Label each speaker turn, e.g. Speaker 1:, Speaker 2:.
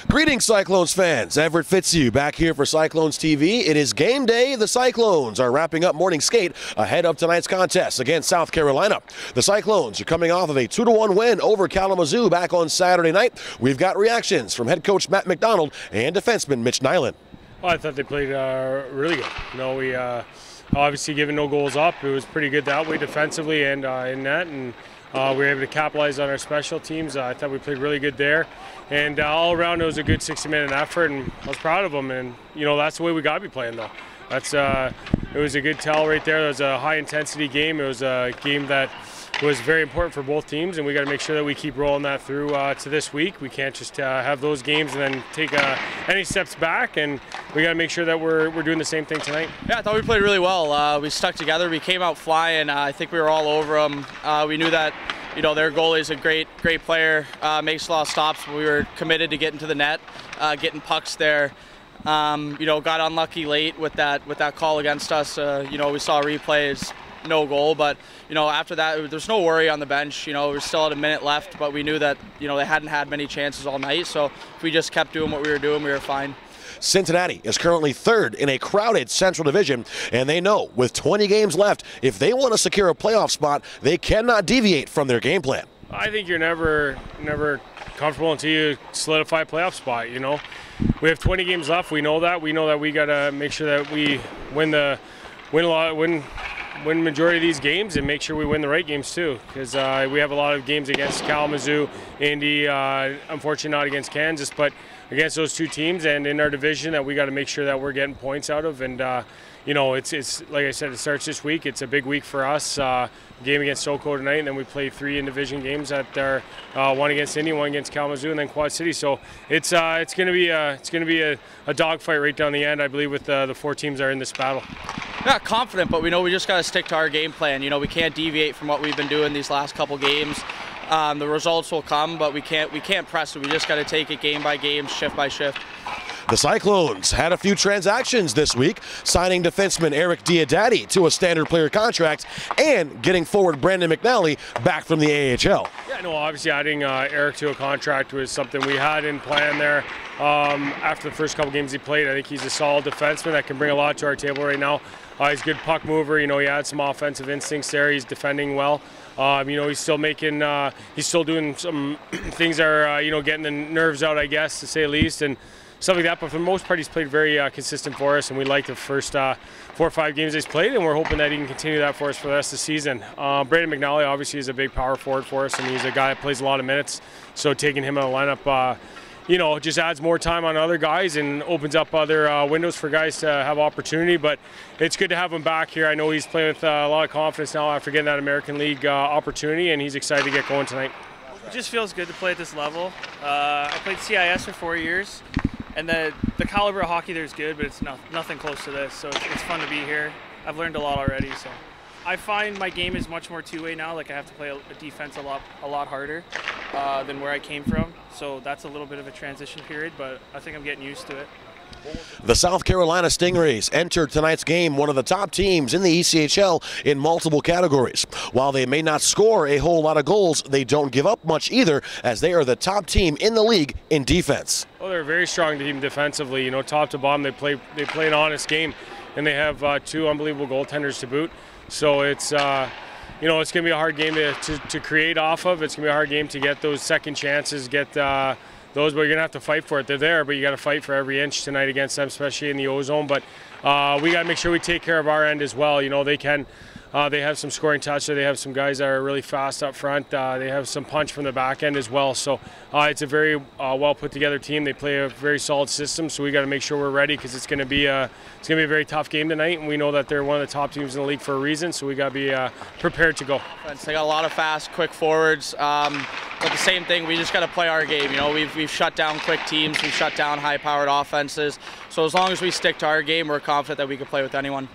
Speaker 1: Greetings, Cyclones fans. Everett Fitzhugh back here for Cyclones TV. It is game day. The Cyclones are wrapping up morning skate ahead of tonight's contest against South Carolina. The Cyclones are coming off of a 2-1 win over Kalamazoo back on Saturday night. We've got reactions from head coach Matt McDonald and defenseman Mitch Nyland.
Speaker 2: Well, I thought they played really good. You know, we obviously given no goals up. It was pretty good that way defensively and in net, and we were able to capitalize on our special teams. I thought we played really good there, and all around it was a good 60-minute effort, and I was proud of them. And you know, that's the way we got to be playing, though. That's it was a good tell right there. It was a high-intensity game. It was a game that was very important for both teams, and we got to make sure that we keep rolling that through to this week. We can't just have those games and then take any steps back, and we got to make sure that we're doing the same thing tonight.
Speaker 3: Yeah, I thought we played really well. We stuck together. We came out flying. I think we were all over them. We knew that, you know, their goalie is a great player, makes a lot of stops. We were committed to getting to the net, getting pucks there. You know, got unlucky late with that call against us. You know, we saw replays. No goal, but you know, after that there's no worry on the bench. You know, we're still at a minute left, but we knew that, you know, they hadn't had many chances all night, so if we just kept doing what we were doing, we were fine.
Speaker 1: Cincinnati is currently third in a crowded Central Division, and they know with 20 games left, if they want to secure a playoff spot, they cannot deviate from their game plan.
Speaker 2: I think you're never comfortable until you solidify a playoff spot. You know, we have 20 games left. We know that. We know that we got to make sure that we win majority of these games and make sure we win the right games too, because we have a lot of games against Kalamazoo, Indy, unfortunately not against Kansas, but against those two teams and in our division that we got to make sure that we're getting points out of. And you know, it's like I said, it starts this week. It's a big week for us. Game against SoCo tonight, and then we play 3 in-division games that are one against Indy, one against Kalamazoo, and then Quad City. So it's going to be a dogfight right down the end, I believe, with the 4 teams that are in this battle.
Speaker 3: Not confident, but we know we just got to stick to our game plan. You know, we can't deviate from what we've been doing these last couple games. The results will come, but we can't press it. We just got to take it game by game, shift by shift.
Speaker 1: The Cyclones had a few transactions this week, signing defenseman Eric Diodati to a standard player contract and getting forward Brandon McNally back from the AHL.
Speaker 2: Yeah, no, obviously adding Eric to a contract was something we had in plan there. After the first couple games he played, I think he's a solid defenseman that can bring a lot to our table right now. He's a good puck mover. You know, he had some offensive instincts there. He's defending well. You know, he's still making, he's still doing some things that are, you know, getting the nerves out, I guess, to say the least, and stuff like that. But for the most part, he's played very consistent for us, and we like the first 4 or 5 games he's played, and we're hoping that he can continue that for us for the rest of the season. Brandon McNally obviously is a big power forward for us, and he's a guy that plays a lot of minutes. So taking him out of the lineup, you know, just adds more time on other guys and opens up other windows for guys to have opportunity. But it's good to have him back here. I know he's playing with a lot of confidence now after getting that American League opportunity, and he's excited to get going tonight.
Speaker 4: It just feels good to play at this level. I played CIS for 4 years, and the caliber of hockey there is good, but it's nothing close to this. So it's fun to be here. I've learned a lot already. So I find my game is much more two-way now. Like, I have to play a defense a lot harder than where I came from. So that's a little bit of a transition period, but I think I'm getting used to it.
Speaker 1: The South Carolina Stingrays entered tonight's game one of the top teams in the ECHL in multiple categories. While they may not score a whole lot of goals, they don't give up much either, as they are the top team in the league in defense.
Speaker 2: Well, they're a very strong team defensively. You know, top to bottom, they play an honest game, and they have 2 unbelievable goaltenders to boot. So it's you know, it's going to be a hard game to create off of. It's going to be a hard game to get those second chances, get those, but you're going to have to fight for it. They're there, but you got to fight for every inch tonight against them, especially in the O-zone. But we got to make sure we take care of our end as well. You know, they have some scoring touch, so they have some guys that are really fast up front. They have some punch from the back end as well. So it's a very well put together team. They play a very solid system, so we got to make sure we're ready, because it's going to be a very tough game tonight, and we know that they're one of the top teams in the league for a reason. So we got to be prepared to go.
Speaker 3: They got a lot of fast, quick forwards. But the same thing, we just got to play our game. You know, we've shut down quick teams, we've shut down high-powered offenses. So as long as we stick to our game, we're confident that we can play with anyone.